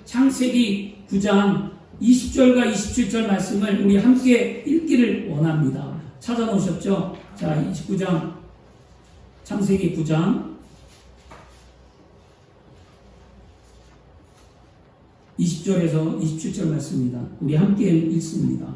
창세기 9장 20절과 27절 말씀을 우리 함께 읽기를 원합니다. 찾아놓으셨죠? 자, 29장, 창세기 9장 20절에서 27절 말씀입니다. 우리 함께 읽습니다.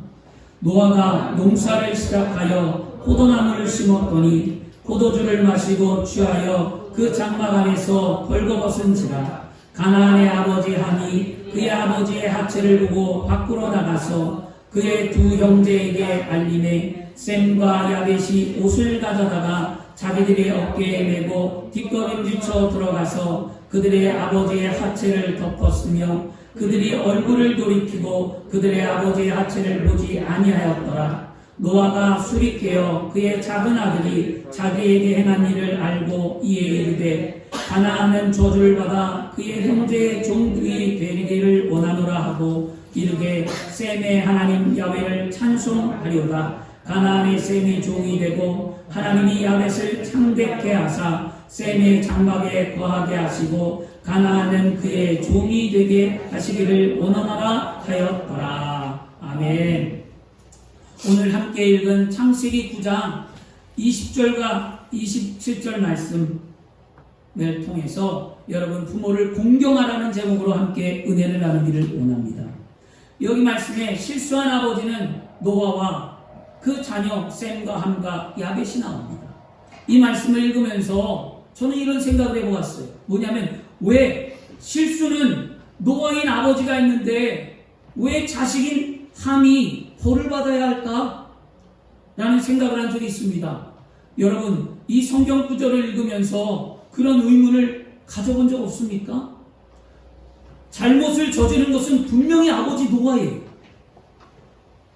노아가 농사를 시작하여 포도나무를 심었더니 포도주를 마시고 취하여 그 장막 안에서 벌거벗은지라. 가나안의 아버지 함이 그의 아버지의 하체를 보고 밖으로 나가서 그의 두 형제에게 알림해 셈과 야벳이 옷을 가져다가 자기들의 어깨에 메고 뒷걸음질쳐 들어가서 그들의 아버지의 하체를 덮었으며 그들이 얼굴을 돌이키고 그들의 아버지의 하체를 보지 아니하였더라. 노아가 수리케어 그의 작은 아들이 자기에게 행한 일을 알고 이에 이르되 가나안은 저주를 받아 그의 형제의 종들이 되리기를 원하노라 하고 이르되 셈의 하나님 야훼를 찬송하리로다. 가나안의 셈이 종이 되고 하나님이 야벳을 창대케 하사 셈의 장막에 거하게 하시고 가나안은 그의 종이 되게 하시기를 원하노라 하였더라. 아멘. 오늘 함께 읽은 창세기 9장 20절과 27절 말씀을 통해서 여러분 부모를 공경하라는 제목으로 함께 은혜를 나누기를 원합니다. 여기 말씀에 실수한 아버지는 노아와 그 자녀 셈과 함과 야벳이 나옵니다. 이 말씀을 읽으면서 저는 이런 생각을 해보았어요. 뭐냐면 왜 실수는 노아인 아버지가 있는데 왜 자식인 함이 벌을 받아야 할까? 라는 생각을 한 적이 있습니다. 여러분 이 성경 구절을 읽으면서 그런 의문을 가져본 적 없습니까? 잘못을 저지른 것은 분명히 아버지 노아예요.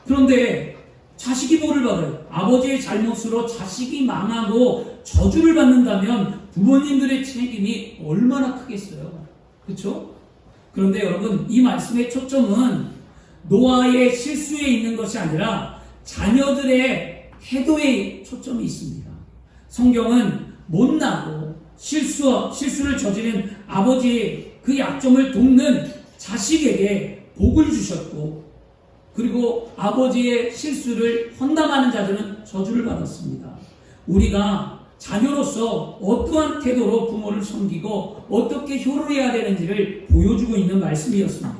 그런데 자식이 벌을 받아요. 아버지의 잘못으로 자식이 망하고 저주를 받는다면 부모님들의 책임이 얼마나 크겠어요. 그렇죠? 그런데 여러분 이 말씀의 초점은 노아의 실수에 있는 것이 아니라 자녀들의 태도에 초점이 있습니다. 성경은 못나고 실수를 저지른 아버지의 그 약점을 돕는 자식에게 복을 주셨고 그리고 아버지의 실수를 헌담하는 자들은 저주를 받았습니다. 우리가 자녀로서 어떠한 태도로 부모를 섬기고 어떻게 효로해야 되는지를 보여주고 있는 말씀이었습니다.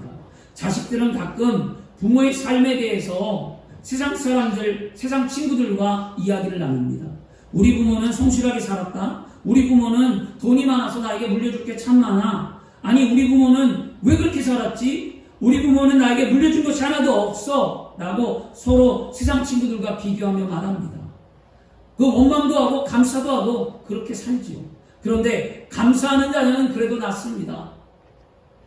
자식들은 가끔 부모의 삶에 대해서 세상 사람들, 세상 친구들과 이야기를 나눕니다. 우리 부모는 성실하게 살았다. 우리 부모는 돈이 많아서 나에게 물려줄 게 참 많아. 아니 우리 부모는 왜 그렇게 살았지? 우리 부모는 나에게 물려준 것이 하나도 없어. 라고 서로 세상 친구들과 비교하며 말합니다. 그 원망도 하고 감사도 하고 그렇게 살지요. 그런데 감사하는 자녀는 그래도 낫습니다.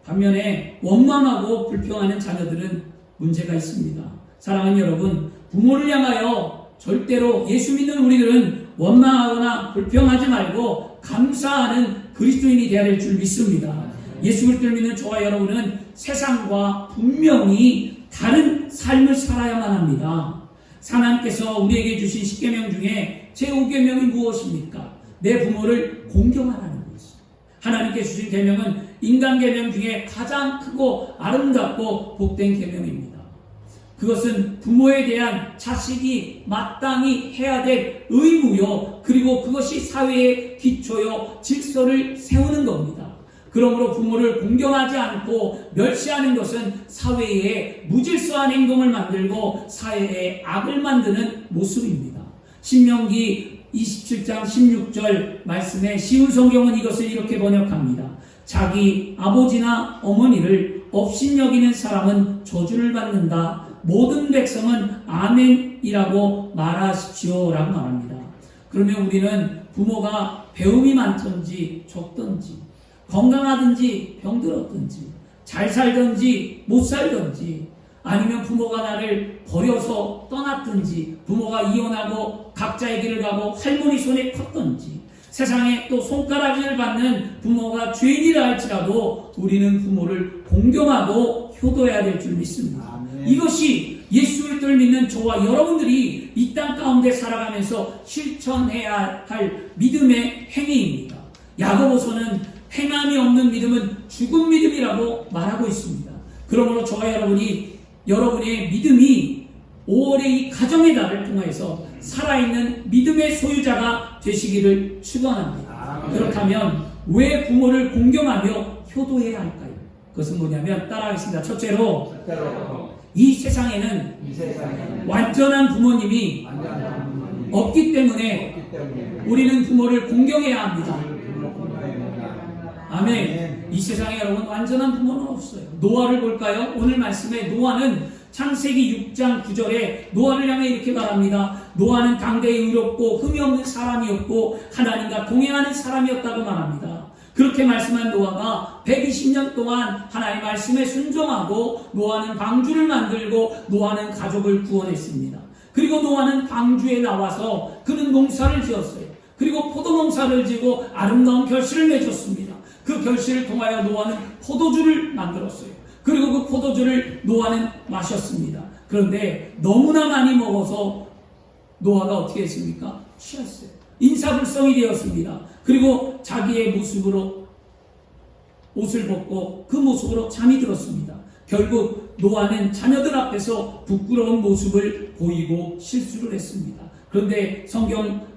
반면에 원망하고 불평하는 자녀들은 문제가 있습니다. 사랑하는 여러분, 부모를 향하여 절대로 예수 믿는 우리들은 원망하거나 불평하지 말고 감사하는 그리스도인이 되어야 될 줄 믿습니다. 예수 그리스도를 믿는 저와 여러분은 세상과 분명히 다른 삶을 살아야만 합니다. 하나님께서 우리에게 주신 10계명 중에 제5계명이 무엇입니까? 내 부모를 공경하라는 것이죠. 하나님께 주신 계명은 인간 계명 중에 가장 크고 아름답고 복된 계명입니다. 그것은 부모에 대한 자식이 마땅히 해야 될 의무요, 그리고 그것이 사회의 기초요, 질서를 세우는 겁니다. 그러므로 부모를 공경하지 않고 멸시하는 것은 사회에 무질서한 행동을 만들고 사회에 악을 만드는 모습입니다. 신명기 27장 16절 말씀에 쉬운 성경은 이것을 이렇게 번역합니다. 자기 아버지나 어머니를 업신여기는 사람은 저주를 받는다. 모든 백성은 아멘이라고 말하십시오 라고 말합니다. 그러면 우리는 부모가 배움이 많든지 적든지 건강하든지 병들었든지 잘 살든지 못 살든지 아니면 부모가 나를 버려서 떠났든지 부모가 이혼하고 각자의 길을 가고 할머니 손에 컸든지 세상에 또 손가락질 받는 부모가 죄인이라 할지라도 우리는 부모를 공경하고 효도해야 될 줄 믿습니다. 아멘. 이것이 예수 그리스도를 믿는 저와 여러분들이 이 땅 가운데 살아가면서 실천해야 할 믿음의 행위입니다. 야고보서는 행함이 없는 믿음은 죽은 믿음이라고 말하고 있습니다. 그러므로 저와 여러분의 믿음이 5월의 이 가정의 달을 통해서 살아있는 믿음의 소유자가 되시기를 축원합니다. 그렇다면 왜 부모를 공경하며 효도해야 할까요? 그것은 뭐냐면 따라하겠습니다. 첫째로 이 세상에는 완전한 부모님이 없기 때문에 우리는 부모를 공경해야 합니다. 아멘. 이 세상에 여러분 완전한 부모는 없어요. 노아를 볼까요? 오늘 말씀에 노아는 창세기 6장 9절에 노아를 향해 이렇게 말합니다. 노아는 당대에 의롭고 흠이 없는 사람이었고 하나님과 동행하는 사람이었다고 말합니다. 그렇게 말씀한 노아가 120년 동안 하나님의 말씀에 순종하고 노아는 방주를 만들고 노아는 가족을 구원했습니다. 그리고 노아는 방주에 나와서 그는 농사를 지었어요. 그리고 포도 농사를 지고 아름다운 결실을 맺었습니다. 그 결실을 통하여 노아는 포도주를 만들었어요. 그리고 그 포도주를 노아는 마셨습니다. 그런데 너무나 많이 먹어서 노아가 어떻게 했습니까? 취했어요. 인사불성이 되었습니다. 그리고 자기의 모습으로 옷을 벗고 그 모습으로 잠이 들었습니다. 결국 노아는 자녀들 앞에서 부끄러운 모습을 보이고 실수를 했습니다. 그런데 성경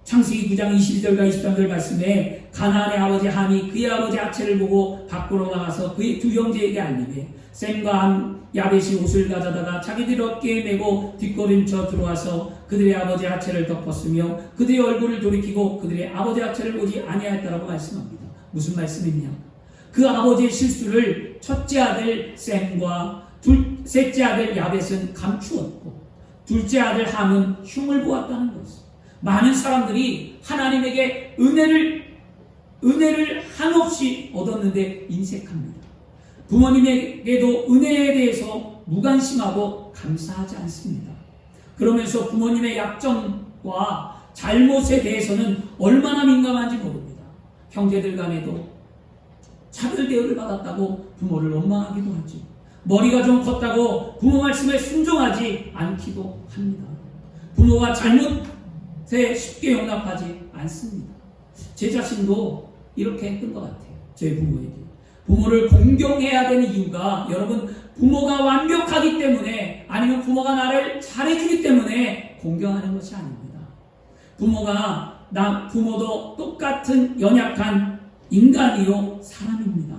창세기 9장 22절과 23절 말씀에 가나안의 아버지 함이 그의 아버지 아체를 보고 밖으로 나가서 그의 두 형제에게 알리매 셈과 함 야벳이 옷을 가져다가 자기들 어깨에 메고 뒷걸음쳐 들어와서 그들의 아버지 아체를 덮었으며 그들의 얼굴을 돌이키고 그들의 아버지 아체를 보지 아니하였다라고 말씀합니다. 무슨 말씀이냐? 그 아버지의 실수를 첫째 아들 셈과 셋째 아들 야벳은 감추었고 둘째 아들 함은 흉을 보았다는 것입니다. 많은 사람들이 하나님에게 은혜를 한없이 얻었는데 인색합니다. 부모님에게도 은혜에 대해서 무관심하고 감사하지 않습니다. 그러면서 부모님의 약점과 잘못에 대해서는 얼마나 민감한지 모릅니다. 형제들 간에도 차별 대우를 받았다고 부모를 원망하기도 하죠. 머리가 좀 컸다고 부모 말씀에 순종하지 않기도 합니다. 부모가 잘못에 쉽게 용납하지 않습니다. 제 자신도 이렇게 했던 것 같아요. 제 부모에게. 부모를 공경해야 되는 이유가 여러분 부모가 완벽하기 때문에 아니면 부모가 나를 잘해주기 때문에 공경하는 것이 아닙니다. 부모도 똑같은 연약한 인간이요 사람입니다.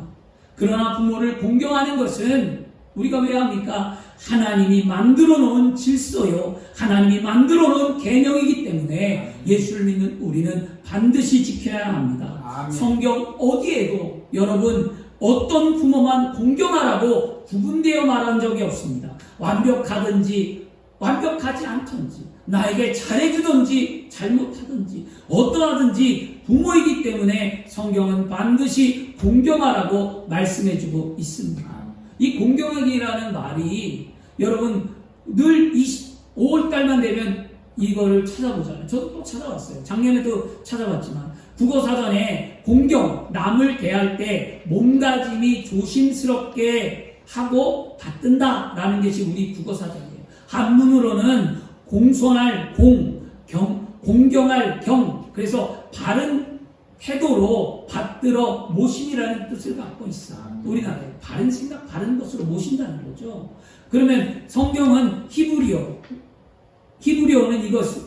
그러나 부모를 공경하는 것은 우리가 왜 합니까? 하나님이 만들어 놓은 질서요 하나님이 만들어 놓은 계명이기 때문에 예수를 믿는 우리는 반드시 지켜야 합니다. 아멘. 성경 어디에도 여러분 어떤 부모만 공경하라고 구분되어 말한 적이 없습니다. 완벽하든지 완벽하지 않든지 나에게 잘해주든지 잘못하든지 어떠하든지 부모이기 때문에 성경은 반드시 공경하라고 말씀해주고 있습니다. 이 공경하기라는 말이 여러분 늘 5월달만 되면 이거를 찾아보잖아요. 저도 또 찾아봤어요. 작년에도 찾아봤지만 국어사전에 공경, 남을 대할 때 몸가짐이 조심스럽게 하고 받든다라는 것이 우리 국어사전이에요. 한문으로는 공손할 공경할 경, 그래서 바른 태도로 받들어 모심이라는 뜻을 갖고 있어. 우리나라에 바른 생각, 바른 것으로 모신다는 거죠. 그러면 성경은 히브리어는 이것을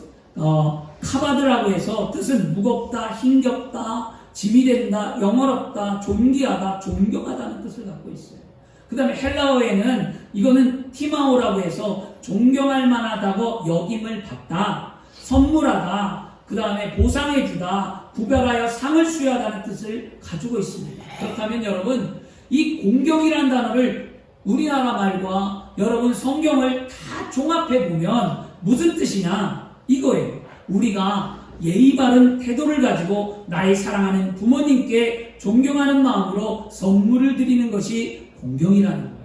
카바드라고 해서 뜻은 무겁다, 힘겹다, 짐이 된다, 영어롭다, 존귀하다, 존경하다는 뜻을 갖고 있어요. 그 다음에 헬라어에는 이거는 티마오라고 해서 존경할 만하다고 여김을 받다, 선물하다, 그 다음에 보상해주다, 구별하여 상을 수여하다는 뜻을 가지고 있습니다. 그렇다면 여러분 이 공경이라는 단어를 우리나라 말과 여러분 성경을 다 종합해 보면 무슨 뜻이냐 이거예요. 우리가 예의 바른 태도를 가지고 나의 사랑하는 부모님께 존경하는 마음으로 선물을 드리는 것이 공경이라는 거예요.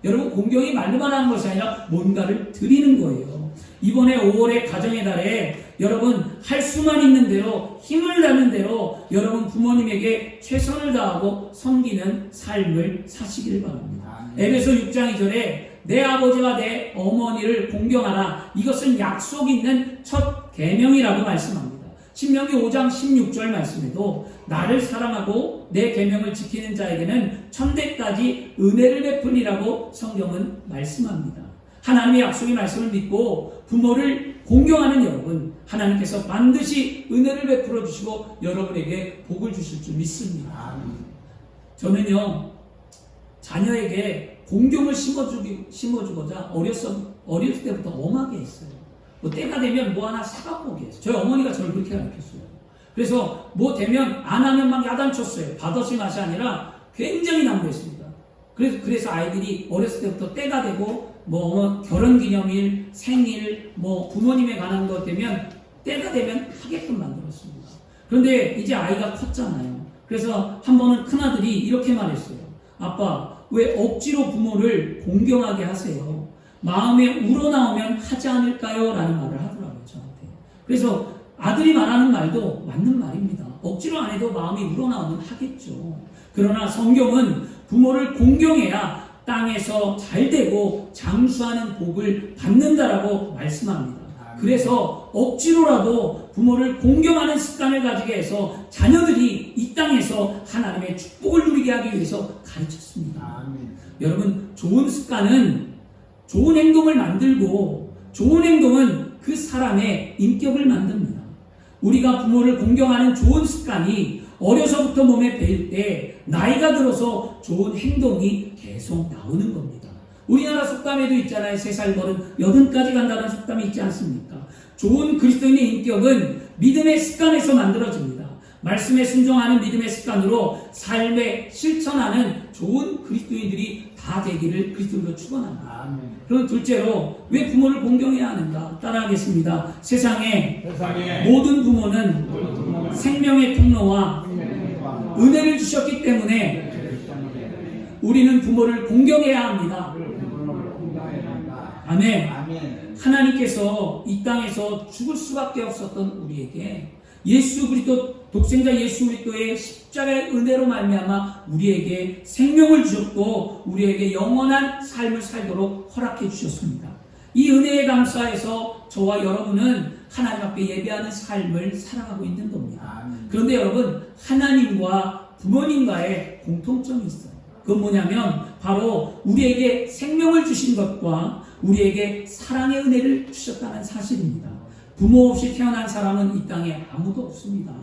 여러분 공경이 말로만 하는 것이 아니라 뭔가를 드리는 거예요. 이번에 5월의 가정의 달에 여러분 할 수만 있는 대로 힘을 다는 대로 여러분 부모님에게 최선을 다하고 섬기는 삶을 사시기를 바랍니다. 에베소 6장 2절에 내 아버지와 내 어머니를 공경하라. 이것은 약속 있는 첫 계명이라고 말씀합니다. 신명기 5장 16절 말씀에도 나를 사랑하고 내 계명을 지키는 자에게는 천대까지 은혜를 베풀리라고 성경은 말씀합니다. 하나님의 약속의 말씀을 믿고 부모를 공경하는 여러분, 하나님께서 반드시 은혜를 베풀어 주시고 여러분에게 복을 주실 줄 믿습니다. 저는요, 자녀에게 공경을 심어주고자 어렸을 때부터 엄하게 했어요. 뭐 때가 되면 뭐 하나 사갖고 오게 했어요. 저희 어머니가 저를 그렇게 가르쳤어요. 그래서 뭐 되면 안 하면 막 야단쳤어요. 받아시 맛이 아니라 굉장히 난무했습니다. 그래서 아이들이 어렸을 때부터 때가 되고 뭐 결혼기념일, 생일, 뭐 부모님에 관한 것 되면 때가 되면 하게끔 만들었습니다. 그런데 이제 아이가 컸잖아요. 그래서 한 번은 큰아들이 이렇게 말했어요. 아빠, 왜 억지로 부모를 공경하게 하세요? 마음에 우러나오면 하지 않을까요? 라는 말을 하더라고요, 저한테. 그래서 아들이 말하는 말도 맞는 말입니다. 억지로 안 해도 마음이 우러나오면 하겠죠. 그러나 성경은 부모를 공경해야 땅에서 잘되고 장수하는 복을 받는다라고 말씀합니다. 그래서 억지로라도 부모를 공경하는 습관을 가지게 해서 자녀들이 이 땅에서 하나님의 축복을 누리게 하기 위해서 가르쳤습니다. 여러분, 좋은 습관은 좋은 행동을 만들고 좋은 행동은 그 사람의 인격을 만듭니다. 우리가 부모를 공경하는 좋은 습관이 어려서부터 몸에 배일 때 나이가 들어서 좋은 행동이 계속 나오는 겁니다. 우리나라 속담에도 있잖아요. 3살 버른 80까지 간다는 속담이 있지 않습니까? 좋은 그리스도인의 인격은 믿음의 습관에서 만들어집니다. 말씀에 순종하는 믿음의 습관으로 삶에 실천하는 좋은 그리스도인들이 다 되기를 그리스도인으로 축원합니다. 그럼 둘째로 왜 부모를 공경해야 하는가? 따라하겠습니다. 세상의 모든 부모는 생명의 통로와 은혜를 주셨기 때문에 우리는 부모를 공경해야 합니다. 아멘. 하나님께서 이 땅에서 죽을 수밖에 없었던 우리에게 예수 그리스도 독생자 예수 그리스도의 십자가의 은혜로 말미암아 우리에게 생명을 주셨고 우리에게 영원한 삶을 살도록 허락해 주셨습니다. 이 은혜에 감사해서 저와 여러분은 하나님 앞에 예배하는 삶을 살아가고 있는 겁니다. 그런데 여러분, 하나님과 부모님과의 공통점이 있어요. 그건 뭐냐면 바로 우리에게 생명을 주신 것과 우리에게 사랑의 은혜를 주셨다는 사실입니다. 부모 없이 태어난 사람은 이 땅에 아무도 없습니다.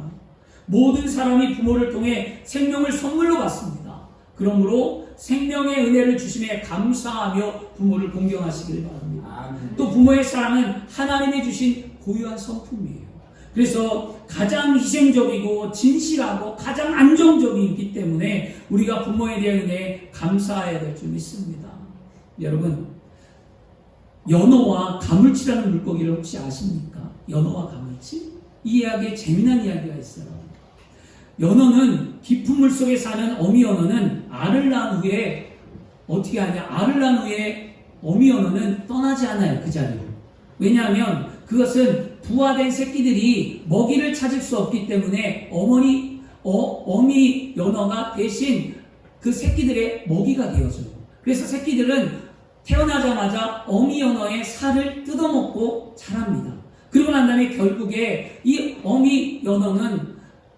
모든 사람이 부모를 통해 생명을 선물로 받습니다. 그러므로 생명의 은혜를 주심에 감사하며 부모를 공경하시길 바랍니다. 또 부모의 사랑은 하나님이 주신 고유한 성품이에요. 그래서 가장 희생적이고 진실하고 가장 안정적이기 때문에 우리가 부모에 대한 은혜에 감사해야 될 줄 믿습니다. 여러분, 연어와 가물치라는 물고기를 혹시 아십니까? 연어와 가물치? 이 이야기에 재미난 이야기가 있어요. 연어는 깊은 물 속에 사는 어미 연어는 알을 낳은 후에 어떻게 하냐? 알을 낳은 후에 어미 연어는 떠나지 않아요, 그 자리를. 왜냐하면 그것은 부화된 새끼들이 먹이를 찾을 수 없기 때문에 어미 연어가 대신 그 새끼들의 먹이가 되어져요. 그래서 새끼들은 태어나자마자 어미 연어의 살을 뜯어먹고 자랍니다. 그러고 난 다음에 결국에 이 어미 연어는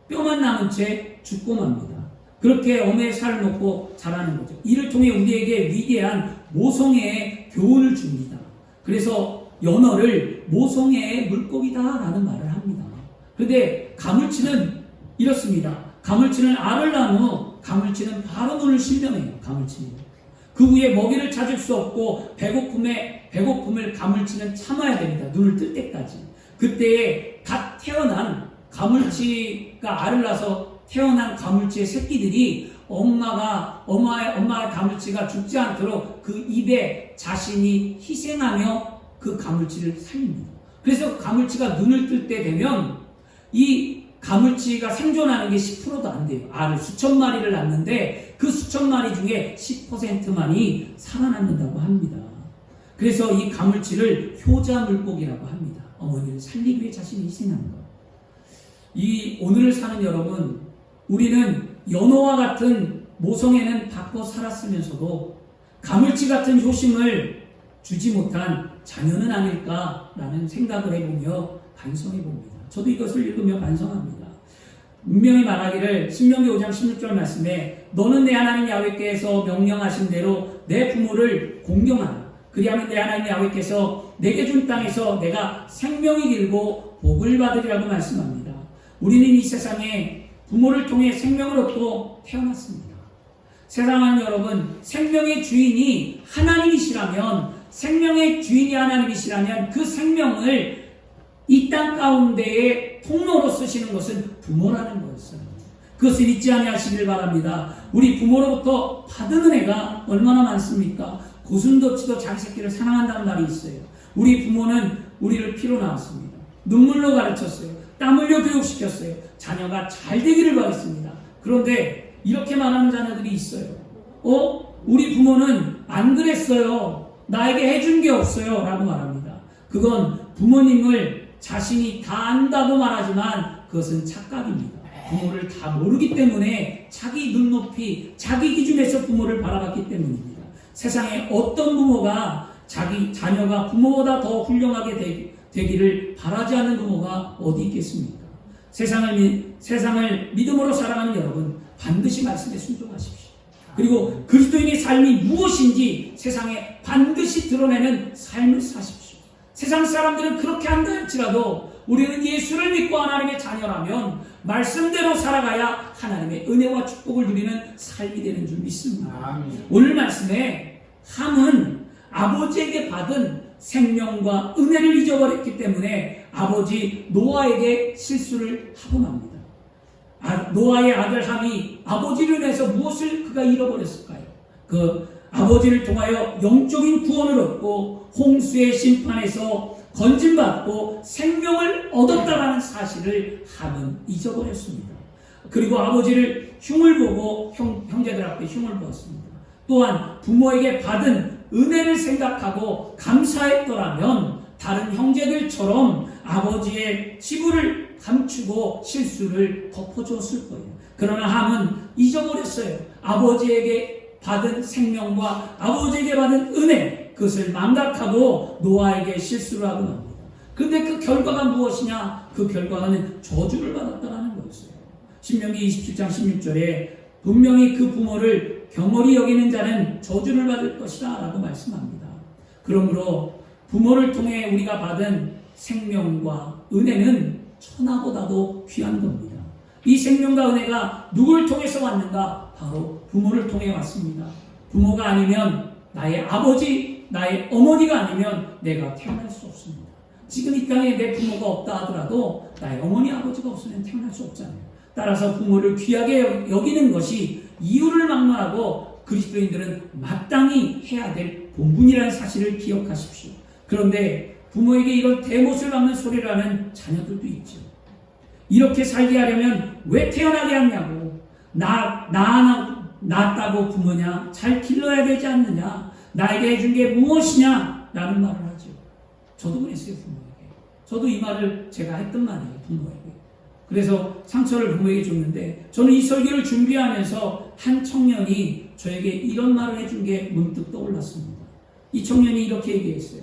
뼈만 남은 채 죽고 맙니다. 그렇게 어미의 살을 먹고 자라는 거죠. 이를 통해 우리에게 위대한 모성애의 교훈을 줍니다. 그래서 연어를 모성애의 물고기다라는 말을 합니다. 그런데 가물치는 이렇습니다. 가물치는 알을 낳은 후 가물치는 바로 눈을 실명해요. 가물치는. 그 후에 먹이를 찾을 수 없고 배고픔을 가물치는 참아야 됩니다. 눈을 뜰 때까지. 그때에 갓 태어난 가물치가 알을 낳아서 태어난 가물치의 새끼들이 엄마의 가물치가 죽지 않도록 그 입에 자신이 희생하며 그 가물치를 살립니다. 그래서 가물치가 눈을 뜰 때 되면 이 가물치가 생존하는 게 10%도 안 돼요. 알을 수천 마리를 낳는데 그 수천 마리 중에 10%만이 살아남는다고 합니다. 그래서 이 가물치를 효자 물고기라고 합니다. 어머니를 살리기 위해 자신이 희생하는 것. 이 오늘을 사는 여러분, 우리는 연어와 같은 모성애는 받고 살았으면서도 가물치 같은 효심을 주지 못한 자녀는 아닐까라는 생각을 해보며 반성해 봅니다. 저도 이것을 읽으며 반성합니다. 분명히 말하기를 신명기 5장 16절 말씀에 너는 내 하나님 야훼께서 명령하신 대로 내 부모를 공경하라. 그리하면 내 하나님 야훼께서 내게 준 땅에서 내가 생명이 길고 복을 받으리라고 말씀합니다. 우리는 이 세상에 부모를 통해 생명을 얻고 태어났습니다. 사랑하는 여러분, 생명의 주인이 하나님이시라면, 생명의 주인이 하나님이시라면 그 생명을 이 땅 가운데에 통로로 쓰시는 것은 부모라는 거였어요. 그것을 잊지 아니하시길 바랍니다. 우리 부모로부터 받은 은혜가 얼마나 많습니까? 고슴도치도 자기 새끼를 사랑한다는 말이 있어요. 우리 부모는 우리를 피로 낳았습니다. 눈물로 가르쳤어요. 땀 흘려 교육시켰어요. 자녀가 잘 되기를 바랬습니다. 그런데 이렇게 말하는 자녀들이 있어요. 우리 부모는 안 그랬어요. 나에게 해준 게 없어요. 라고 말합니다. 그건 부모님을 자신이 다 안다고 말하지만 그것은 착각입니다. 부모를 다 모르기 때문에 자기 눈높이, 자기 기준에서 부모를 바라봤기 때문입니다. 세상에 어떤 부모가 자기 자녀가 부모보다 더 훌륭하게 되기를 바라지 않는 부모가 어디 있겠습니까? 세상을 믿음으로 사랑하는 여러분, 반드시 말씀에 순종하십시오. 그리고 그리스도인의 삶이 무엇인지 세상에 반드시 드러내는 삶을 사십시오. 세상 사람들은 그렇게 한다 할지라도 우리는 예수를 믿고 하나님의 자녀라면 말씀대로 살아가야 하나님의 은혜와 축복을 누리는 삶이 되는 줄 믿습니다. 아멘. 오늘 말씀에 함은 아버지에게 받은 생명과 은혜를 잊어버렸기 때문에 아버지 노아에게 실수를 하고 맙니다. 노아의 아들 함이 아버지를 위해서 무엇을 그가 잃어버렸을까요? 그 아버지를 통하여 영적인 구원을 얻고 홍수의 심판에서 건진받고 생명을 얻었다라는 사실을 함은 잊어버렸습니다. 그리고 아버지를 흉을 보고 형제들 앞에 흉을 보았습니다. 또한 부모에게 받은 은혜를 생각하고 감사했더라면 다른 형제들처럼 아버지의 치부를 감추고 실수를 덮어주었을 거예요. 그러나 함은 잊어버렸어요. 아버지에게 받은 생명과 아버지에게 받은 은혜, 그것을 망각하고 노아에게 실수를 하고 납니다. 그런데 그 결과가 무엇이냐? 그 결과는 저주를 받았다는 거였어요. 신명기 27장 16절에 분명히 그 부모를 경홀히 여기는 자는 저주를 받을 것이다 라고 말씀합니다. 그러므로 부모를 통해 우리가 받은 생명과 은혜는 천하보다도 귀한 겁니다. 이 생명과 은혜가 누굴 통해서 왔는가? 바로 부모를 통해 왔습니다. 부모가 아니면 나의 아버지, 나의 어머니가 아니면 내가 태어날 수 없습니다. 지금 이 땅에 내 부모가 없다 하더라도 나의 어머니, 아버지가 없으면 태어날 수 없잖아요. 따라서 부모를 귀하게 여기는 것이 이유를 막론하고 그리스도인들은 마땅히 해야 될 본분이라는 사실을 기억하십시오. 그런데 부모에게 이런 대못을 박는 소리를 하는 자녀들도 있죠. 이렇게 살게 하려면 왜 태어나게 하냐고, 낳았다고 부모냐, 잘 길러야 되지 않느냐, 나에게 해준 게 무엇이냐 라는 말을 하죠. 저도 그랬어요. 부모에게. 저도 이 말을 제가 했던 말이에요. 부모에게. 그래서 상처를 부모에게 줬는데 저는 이 설교를 준비하면서 한 청년이 저에게 이런 말을 해준 게 문득 떠올랐습니다. 이 청년이 이렇게 얘기했어요.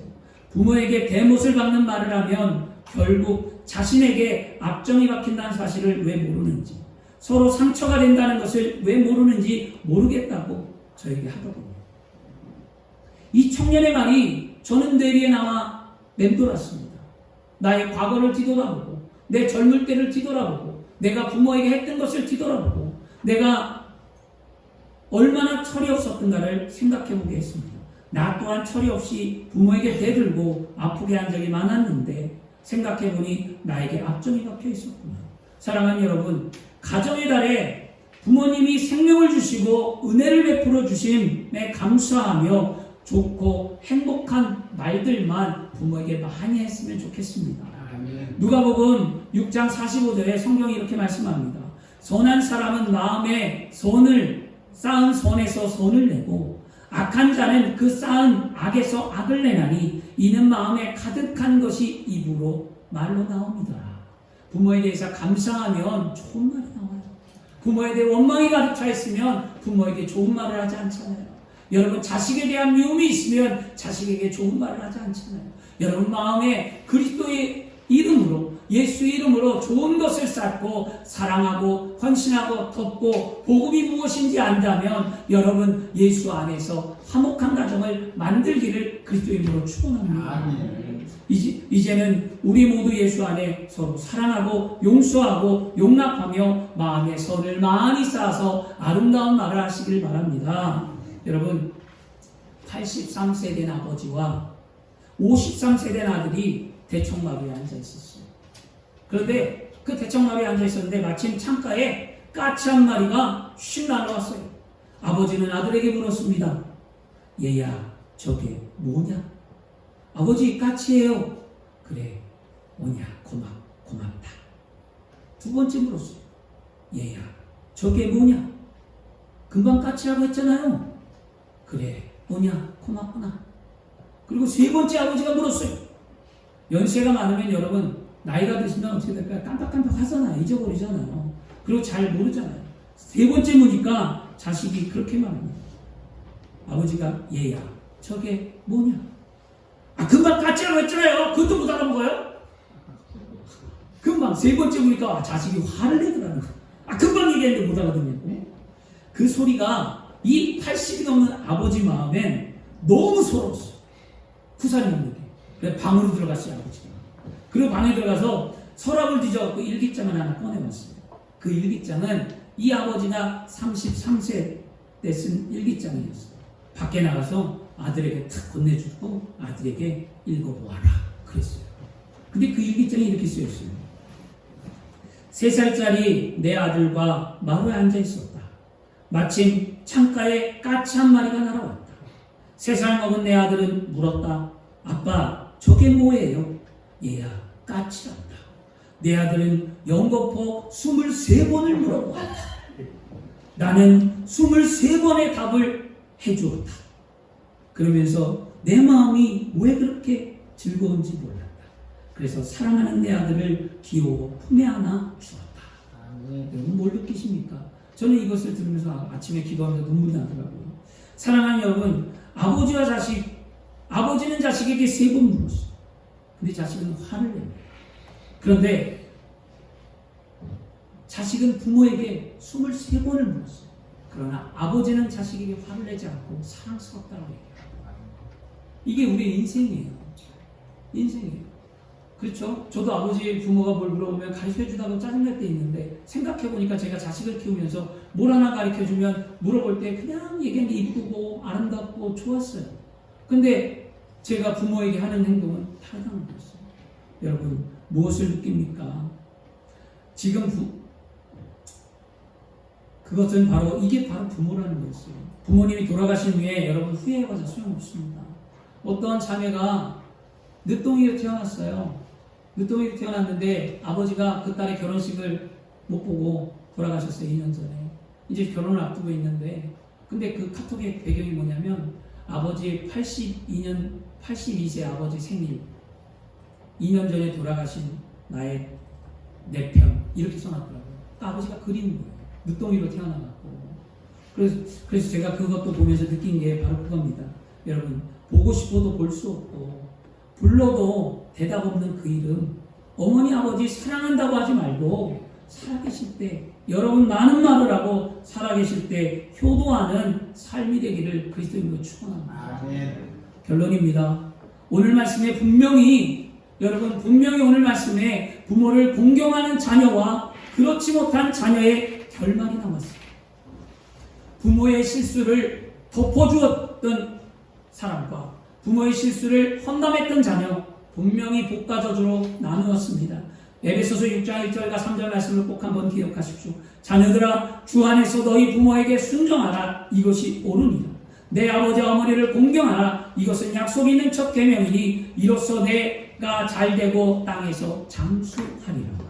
부모에게 대못을 박는 말을 하면 결국 자신에게 압정이 박힌다는 사실을 왜 모르는지, 서로 상처가 된다는 것을 왜 모르는지 모르겠다고 저에게 하더군요. 이 청년의 말이 저는 뇌리에 남아 맴돌았습니다. 나의 과거를 뒤돌아보고, 내 젊을 때를 뒤돌아보고, 내가 부모에게 했던 것을 뒤돌아보고, 내가 얼마나 철이 없었던가를 생각해보게 했습니다. 나 또한 철이 없이 부모에게 대들고 아프게 한 적이 많았는데 생각해보니 나에게 압정이 박혀 있었구나. 사랑하는 여러분, 가정의 달에 부모님이 생명을 주시고 은혜를 베풀어 주심에 감사하며 좋고 행복한 말들만 부모에게 많이 했으면 좋겠습니다. 누가복음 6장 45절에 성경이 이렇게 말씀합니다. 선한 사람은 마음에 선을 쌓은 선에서 선을 내고 악한 자는 그 쌓은 악에서 악을 내나니 이는 마음에 가득한 것이 입으로 말로 나옵니다. 부모에 대해서 감사하면 좋은 말이 나와요. 부모에 대해 원망이 가득 차 있으면 부모에게 좋은 말을 하지 않잖아요. 여러분, 자식에 대한 미움이 있으면 자식에게 좋은 말을 하지 않잖아요. 여러분 마음에 그리스도의 이름으로, 예수의 이름으로 좋은 것을 쌓고 사랑하고 헌신하고 덮고 복음이 무엇인지 안다면 여러분 예수 안에서 화목한 가정을 만들기를 그리스도의 이름으로 축원합니다. 이제는 우리 모두 예수 안에 서로 사랑하고 용서하고 용납하며 마음의 선을 많이 쌓아서 아름다운 말을 하시길 바랍니다. 여러분 83세 된 아버지와 53세 된 아들이 대청마루에 앉아 있었어요. 그런데 그 대청마루에 앉아 있었는데 마침 창가에 까치 한 마리가 휙 날아왔어요. 아버지는 아들에게 물었습니다. 얘야, 저게 뭐냐? 아버지, 까치예요. 그래, 뭐냐? 고맙다. 두 번째 물었어요. 얘야, 저게 뭐냐? 금방 까치라고 했잖아요. 그래, 뭐냐? 고맙구나. 그리고 세 번째 아버지가 물었어요. 연세가 많으면 여러분 나이가 드시면 어떻게 될까요? 깜빡깜빡 하잖아요. 잊어버리잖아요. 그리고 잘 모르잖아요. 세 번째 보니까 자식이 그렇게 말합니다. 아버지가 얘야, 저게 뭐냐? 금방 까치라고 했잖아요. 그것도 못 알아먹어요? 금방 세 번째 보니까 자식이 화를 내더라는 거예요. 금방 얘기했는데 못 알아듣냐고. 그 소리가 이 80이 넘는 아버지 마음엔 너무 서러웠어요. 쿠사리 먹는 게. 그래서 방으로 들어갔어요, 아버지가. 그리고 방에 들어가서 서랍을 뒤져갖고 일기장을 하나 꺼내봤어요. 그 일기장은 이 아버지가 33세 때 쓴 일기장이었어요. 밖에 나가서 아들에게 탁 건네주고 아들에게 읽어보아라 그랬어요. 근데 그 일기장에 이렇게 쓰였어요. 3살짜리 내 아들과 마루에 앉아 있었다. 마침 창가에 까치 한 마리가 날아왔다. 3살 먹은 내 아들은 물었다. 아빠, 저게 뭐예요? 얘야, 까치란다. 내 아들은 연거푸 23번을 물어보았다. 나는 23번의 답을 해주었다. 그러면서 내 마음이 왜 그렇게 즐거운지 몰랐다. 그래서 사랑하는 내 아들을 귀여워 품에 안아 주었다. 여러분 뭘 느끼십니까? 저는 이것을 들으면서 아침에 기도하면서 눈물이 나더라고요. 사랑하는 여러분, 아버지와 자식, 아버지는 자식에게 3번 물었어요. 근데 자식은 화를 냅니다. 그런데 자식은 부모에게 23번을 물었어요. 그러나 아버지는 자식에게 화를 내지 않고 사랑스럽다고 얘기해요. 이게 우리의 인생이에요. 인생이에요. 그렇죠? 저도 아버지 부모가 뭘 물어보면 가르쳐주다가 짜증날 때 있는데 생각해보니까 제가 자식을 키우면서 뭘 하나 가르쳐주면 물어볼 때 그냥 얘기하는 게 이쁘고 아름답고 좋았어요. 근데 제가 부모에게 하는 행동은 타락한 거였어요. 여러분 무엇을 느낍니까? 지금 그것은 바로 이게 바로 부모라는 거였어요. 부모님이 돌아가신 후에 여러분 후회해봐서 소용없습니다. 어떠한 자매가 늦둥이로 태어났어요. 늦둥이로 태어났는데 아버지가 그 딸의 결혼식을 못 보고 돌아가셨어요. 2년 전에. 이제 결혼을 앞두고 있는데 근데 그 카톡의 배경이 뭐냐면 아버지 82세 아버지 생일 2년 전에 돌아가신 나의 내 편 이렇게 써놨더라고요. 아버지가 그리운 거예요. 늦둥이로 태어나갖고. 그래서 제가 그것도 보면서 느낀 게 바로 그겁니다. 여러분 보고 싶어도 볼 수 없고 불러도 대답 없는 그 이름 어머니 아버지 사랑한다고 하지 말고 살아계실 때 여러분 많은 말을 하고 살아계실 때 효도하는 삶이 되기를 그리스도인으로 축원합니다. 결론입니다. 오늘 말씀에 여러분 분명히 오늘 말씀에 부모를 공경하는 자녀와 그렇지 못한 자녀의 결말이 남았습니다. 부모의 실수를 덮어주었던 사람과 부모의 실수를 험담했던 자녀 분명히 복과 저주로 나누었습니다. 에베소서 6장 1절과 3절 말씀을 꼭 한번 기억하십시오. 자녀들아 주 안에서 너희 부모에게 순종하라. 이것이 옳으니라. 내 아버지와 어머니를 공경하라. 이것은 약속 있는 첫 계명이니 이로써 내가 잘되고 땅에서 장수하리라.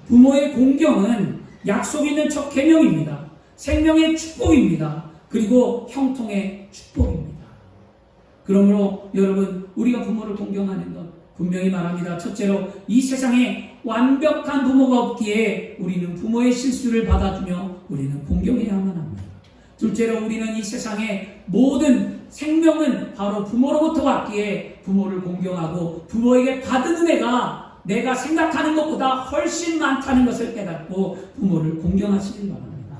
부모의 공경은 약속 있는 첫 계명입니다. 생명의 축복입니다. 그리고 형통의 축복입니다. 그러므로 여러분 우리가 부모를 공경하는 것 분명히 말합니다. 첫째로 이 세상에 완벽한 부모가 없기에 우리는 부모의 실수를 받아주며 우리는 공경해야만 합니다. 둘째로 우리는 이 세상의 모든 생명은 바로 부모로부터 왔기에 부모를 공경하고 부모에게 받은 은혜가 내가 생각하는 것보다 훨씬 많다는 것을 깨닫고 부모를 공경하시길 바랍니다.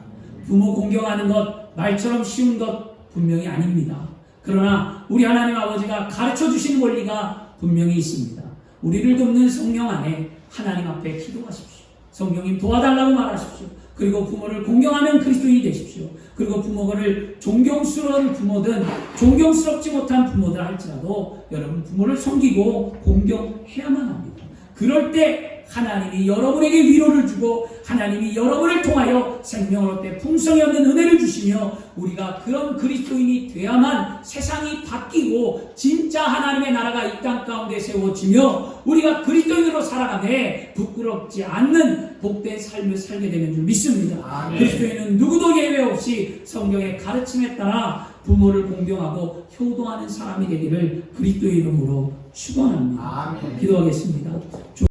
부모 공경하는 것 말처럼 쉬운 것 분명히 아닙니다. 그러나 우리 하나님 아버지가 가르쳐 주신 원리가 분명히 있습니다. 우리를 돕는 성령 안에 하나님 앞에 기도하십시오. 성령님 도와달라고 말하십시오. 그리고 부모를 공경하는 그리스도인이 되십시오. 그리고 부모를 존경스러운 부모든 존경스럽지 못한 부모들 할지라도 여러분 부모를 섬기고 공경해야만 합니다. 그럴 때 하나님이 여러분에게 위로를 주고 하나님이 여러분을 통하여 생명을 얻되 풍성히 얻는 은혜를 주시며 우리가 그런 그리스도인이 돼야만 세상이 바뀌고 진짜 하나님의 나라가 이 땅 가운데 세워지며 우리가 그리스도인으로 살아가되 부끄럽지 않는 복된 삶을 살게 되는 줄 믿습니다. 아멘. 그리스도인은 누구도 예외 없이 성경의 가르침에 따라 부모를 공경하고 효도하는 사람이 되기를 그리스도의 이름으로 축원합니다. 아멘. 기도하겠습니다.